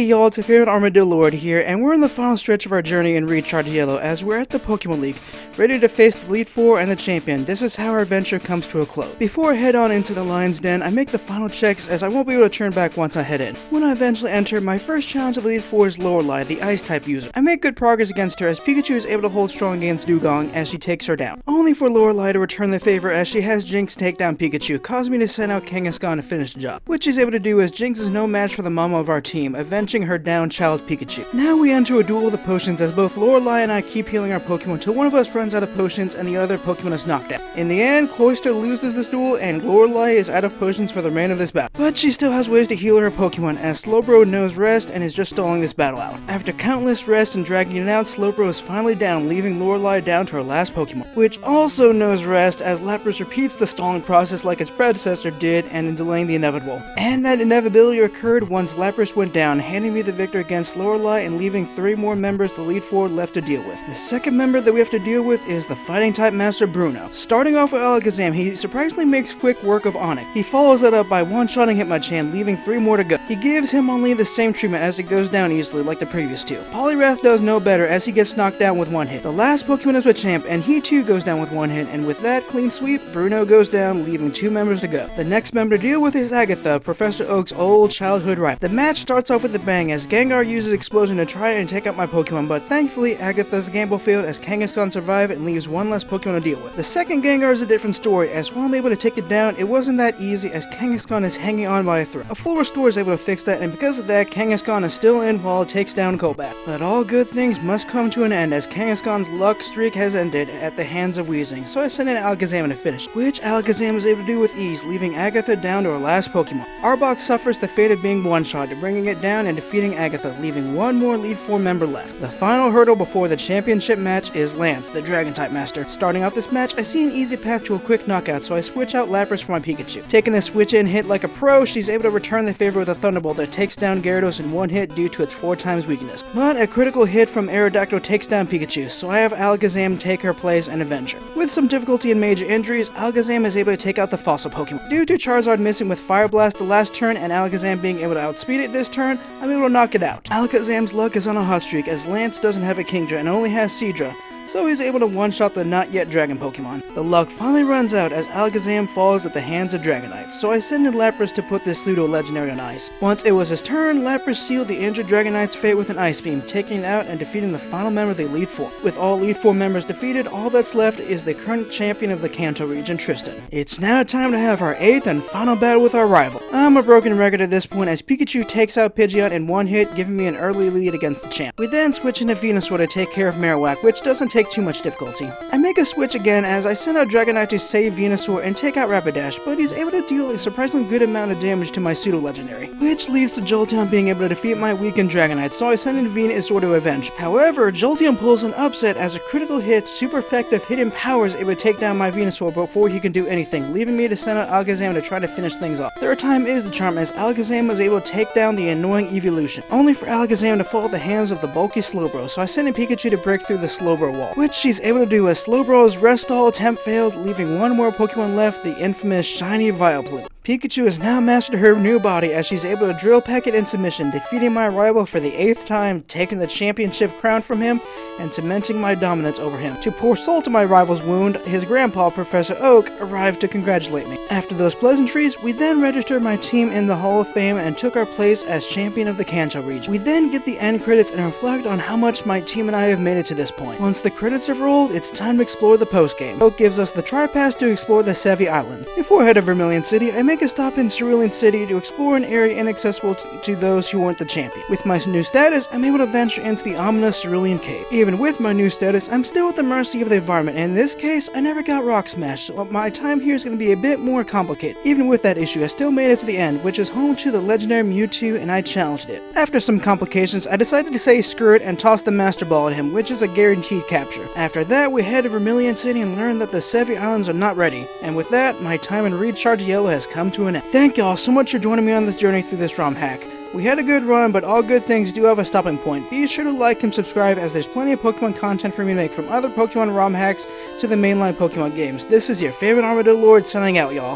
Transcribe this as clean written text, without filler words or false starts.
y'all, it's your favorite Armadillo Lord here, and we're in the final stretch of our journey in Recharge Yellow as we're at the Pokémon League, ready to face the Elite Four and the Champion. This is how our adventure comes to a close. Before I head on into the Lion's Den, I make the final checks as I won't be able to turn back once I head in. When I eventually enter, my first challenge of the Elite Four is Lorelei, the Ice-type user. I make good progress against her as Pikachu is able to hold strong against Dugong as she takes her down. Only for Lorelei to return the favor as she has Jinx take down Pikachu, causing me to send out Kangaskhan to finish the job. What she's able to do is Jinx is no match for the mama of our team, avenging her down child Pikachu. Now we enter a duel with the potions as both Lorelei and I keep healing our Pokemon till one of us runs out of potions and the other Pokemon is knocked out. In the end, Cloyster loses this duel and Lorelei is out of potions for the remainder of this battle. But she still has ways to heal her Pokemon as Slowbro knows rest and is just stalling this battle out. After countless rests and dragging it out, Slowbro is finally down, leaving Lorelei down to her last Pokemon, which also knows rest as Lapras repeats the stalling process like its predecessor did and in delaying the inevitable. And that inevitability occurred once Lapras went down, handing me the victory against Lorelei and leaving 3 more members of the Elite Four left to deal with. The second member that we have to deal with is the Fighting type Master Bruno. Starting off with Alakazam, he surprisingly makes quick work of Onix. He follows that up by one-shotting Hitmonchan, leaving 3 more to go. He gives him only the same treatment as it goes down easily like the previous 2. Poliwrath does no better as he gets knocked down with 1 hit. The last Pokemon is Machamp and he too goes down with 1 hit, and with that clean sweep, Bruno goes down, leaving 2 members to go. The next member to deal with is Agatha, Professor Oak's old childhood rival. The match starts off with a bang as Gengar uses Explosion to try and take out my Pokemon, but thankfully Agatha's gamble failed as Kangaskhan survived and leaves 1 less Pokemon to deal with. The second Gengar is a different story, as while I'm able to take it down, it wasn't that easy as Kangaskhan is hanging on by a thread. A full restore is able to fix that, and because of that, Kangaskhan is still in while it takes down Golbat. But all good things must come to an end as Kangaskhan's luck streak has ended at the hands of Weezing, so I send in Alakazam to finish, which Alakazam is able to do with ease, leaving Agatha down to her last Pokemon. Arbok suffers the fate of being one-shot, bringing it down and defeating Agatha, leaving 1 more Elite Four member left. The final hurdle before the championship match is Lance, the Dragon-type Master. Starting off this match, I see an easy path to a quick knockout, so I switch out Lapras for my Pikachu. Taking the switch in hit like a pro, she's able to return the favor with a Thunderbolt that takes down Gyarados in 1 hit due to its 4 times weakness. But a critical hit from Aerodactyl takes down Pikachu, so I have Alakazam take her place and avenge her. With some difficulty and major injuries, Alakazam is able to take out the fossil Pokemon. Due to Charizard missing with Fire Blast the last turn and Alakazam being able to outspeed it this turn, I'm able to knock it out. Alakazam's luck is on a hot streak as Lance doesn't have a Kingdra and only has Seadra, so he's able to one-shot the not-yet Dragon Pokemon. The luck finally runs out as Alakazam falls at the hands of Dragonites, so I send in Lapras to put this pseudo legendary on ice. Once it was his turn, Lapras sealed the injured Dragonite's fate with an Ice Beam, taking it out and defeating the final member of the Elite Four. With all Elite Four members defeated, all that's left is the current champion of the Kanto region, Tristan. It's now time to have our 8th and final battle with our rival. I'm a broken record at this point as Pikachu takes out Pidgeot in 1 hit, giving me an early lead against the champ. We then switch into Venusaur to take care of Marowak, which doesn't take too much difficulty. I make a switch again as I send out Dragonite to save Venusaur and take out Rapidash, but he's able to deal a surprisingly good amount of damage to my pseudo-legendary, which leads to Jolteon being able to defeat my weakened Dragonite, so I send in Venusaur to avenge. However, Jolteon pulls an upset as a critical hit, super effective hidden power is able to take down my Venusaur before he can do anything, leaving me to send out Alakazam to try to finish things off. Third time is the charm as Alakazam was able to take down the annoying evolution, only for Alakazam to fall at the hands of the bulky Slowbro, so I send in Pikachu to break through the Slowbro wall, which she's able to do as Slowbro's rest all attempt failed, leaving 1 more Pokemon left, the infamous shiny Vileplume. Pikachu has now mastered her new body as she's able to drill peck it in submission, defeating my rival for the 8th time, taking the championship crown from him, and cementing my dominance over him. To pour salt to my rival's wound, his grandpa, Professor Oak, arrived to congratulate me. After those pleasantries, we then registered my team in the Hall of Fame and took our place as champion of the Kanto region. We then get the end credits and reflect on how much my team and I have made it to this point. Once the credits have rolled, it's time to explore the post-game. Oak gives us the Tri-Pass to explore the Sevi Island. Before I head to Vermilion City, I make a stop in Cerulean City to explore an area inaccessible to those who weren't the champion. With my new status, I'm able to venture into the ominous Cerulean Cave. Even with my new status, I'm still at the mercy of the environment, and in this case, I never got Rock Smash, so my time here is going to be a bit more complicated. Even with that issue, I still made it to the end, which is home to the legendary Mewtwo, and I challenged it. After some complications, I decided to say screw it and toss the Master Ball at him, which is a guaranteed capture. After that, we head to Vermilion City and learn that the Sevi Islands are not ready, and with that, my time in Recharge Yellow has come to an end. Thank y'all so much for joining me on this journey through this ROM hack. We had a good run, but all good things do have a stopping point. Be sure to like and subscribe as there's plenty of Pokemon content for me to make, from other Pokemon ROM hacks to the mainline Pokemon games. This is your favorite Armadillo Lord signing out, y'all.